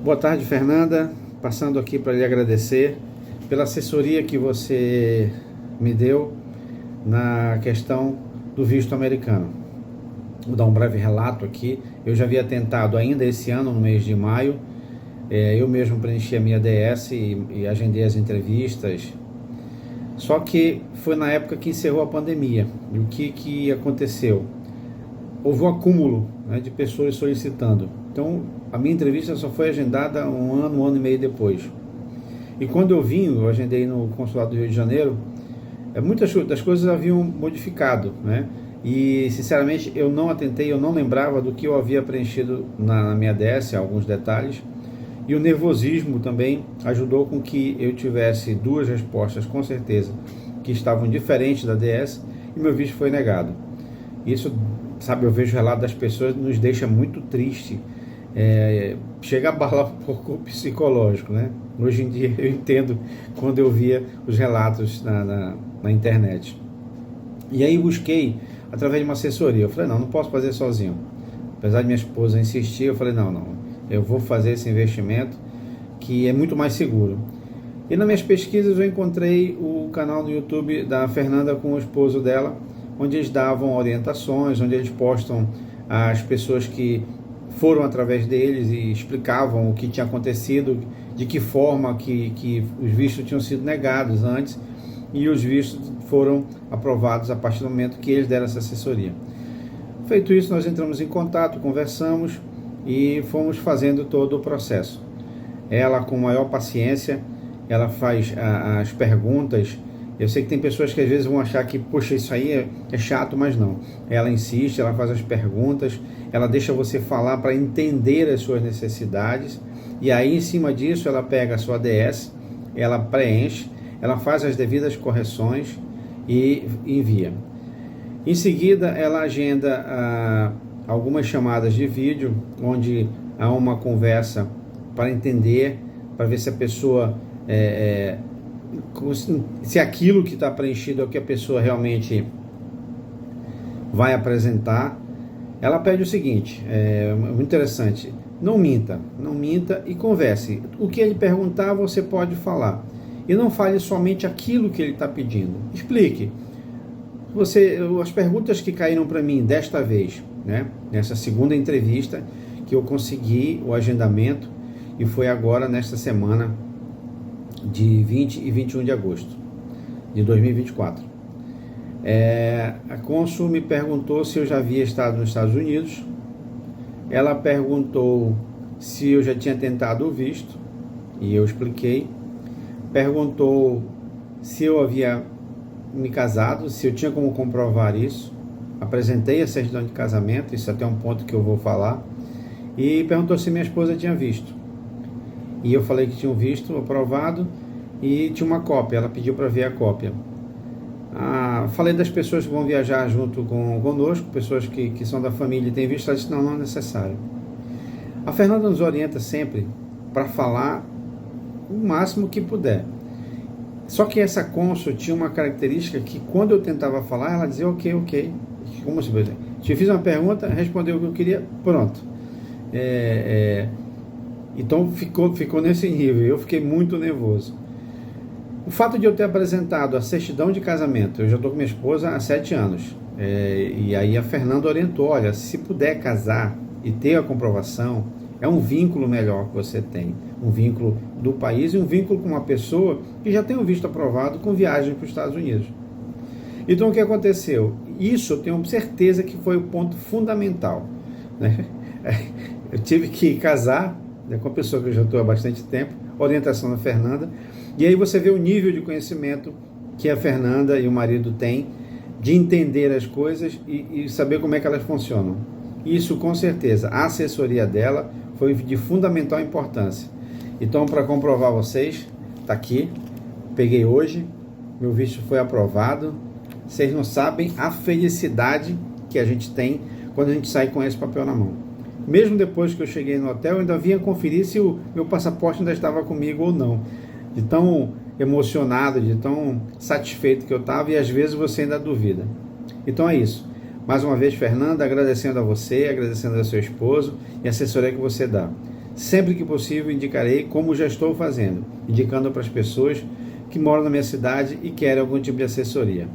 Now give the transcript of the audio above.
Boa tarde, Fernanda. Passando aqui para lhe agradecer pela assessoria que você me deu na questão do visto americano. Vou dar um breve relato aqui. Eu já havia tentado ainda esse ano, no mês de maio. Eu mesmo preenchi a minha DS e agendei as entrevistas. Só que foi na época que encerrou a pandemia. E o que aconteceu? Houve um acúmulo, né, de pessoas solicitando. Então, a minha entrevista só foi agendada um ano e meio depois. E quando eu agendei no Consulado do Rio de Janeiro, muitas das coisas haviam modificado, né? E, sinceramente, eu não atentei, eu não lembrava do que eu havia preenchido na minha DS, alguns detalhes. E o nervosismo também ajudou com que eu tivesse duas respostas, com certeza, que estavam diferentes da DS, e meu visto foi negado. Isso, sabe, eu vejo o relato das pessoas, nos deixa muito triste. Chega a abalar um pouco o psicológico, né? Hoje em dia eu entendo quando eu via os relatos na internet. E aí busquei através de uma assessoria. Eu falei, não posso fazer sozinho. Apesar de minha esposa insistir, eu falei, não, eu vou fazer esse investimento que é muito mais seguro. E nas minhas pesquisas eu encontrei o canal no YouTube da Fernanda com o esposo dela, onde eles davam orientações, onde eles postam as pessoas que foram através deles e explicavam o que tinha acontecido, de que forma que os vistos tinham sido negados antes e os vistos foram aprovados a partir do momento que eles deram essa assessoria. Feito isso, nós entramos em contato, conversamos e fomos fazendo todo o processo. Ela, com maior paciência, ela faz as perguntas. Eu sei que tem pessoas que às vezes vão achar que, poxa, isso aí é chato, mas não. Ela insiste, ela faz as perguntas, ela deixa você falar para entender as suas necessidades, e aí em cima disso ela pega a sua DS, ela preenche, ela faz as devidas correções e envia. Em seguida ela agenda algumas chamadas de vídeo, onde há uma conversa para entender, para ver se a pessoa se aquilo que está preenchido é o que a pessoa realmente vai apresentar. Ela pede o seguinte, muito interessante: não minta e converse. O que ele perguntar você pode falar, e não fale somente aquilo que ele está pedindo. Explique. As perguntas que caíram para mim desta vez, né, nessa segunda entrevista, que eu consegui o agendamento, e foi agora nesta semana de 20 e 21 de agosto de 2024. A cônsul me perguntou se eu já havia estado nos Estados Unidos. Ela perguntou se eu já tinha tentado o visto, e eu expliquei. Perguntou se eu havia me casado, se eu tinha como comprovar isso. Apresentei a certidão de casamento, isso até um ponto que eu vou falar. E perguntou se minha esposa tinha visto. E eu falei que tinha um visto aprovado e tinha uma cópia. Ela pediu para ver a cópia. Falei das pessoas que vão viajar junto conosco, pessoas que são da família e têm visto. Ela disse, não é necessário. A Fernanda nos orienta sempre para falar o máximo que puder. Só que essa cônsul tinha uma característica que, quando eu tentava falar, ela dizia ok. Como se fosse. Se eu fiz uma pergunta, respondeu o que eu queria, pronto. Então ficou nesse nível. Eu fiquei muito nervoso. O fato de eu ter apresentado a certidão de casamento, eu já estou com minha esposa há 7 anos, e aí a Fernanda orientou, olha, se puder casar e ter a comprovação, é um vínculo melhor que você tem, um vínculo do país e um vínculo com uma pessoa que já tem um visto aprovado com viagem para os Estados Unidos. Então o que aconteceu? Isso eu tenho certeza que foi o ponto fundamental, né? Eu tive que casar, né, com a pessoa que eu já estou há bastante tempo, orientação da Fernanda, e aí você vê o nível de conhecimento que a Fernanda e o marido têm de entender as coisas e saber como é que elas funcionam. Isso, com certeza, a assessoria dela foi de fundamental importância. Então, para comprovar vocês, está aqui, peguei hoje, meu visto foi aprovado. Vocês não sabem a felicidade que a gente tem quando a gente sai com esse papel na mão. Mesmo depois que eu cheguei no hotel, eu ainda vinha conferir se o meu passaporte ainda estava comigo ou não. De tão emocionado, de tão satisfeito que eu estava, e às vezes você ainda duvida. Então é isso. Mais uma vez, Fernanda, agradecendo a você, agradecendo ao seu esposo e a assessoria que você dá. Sempre que possível, indicarei, como já estou fazendo, indicando para as pessoas que moram na minha cidade e querem algum tipo de assessoria.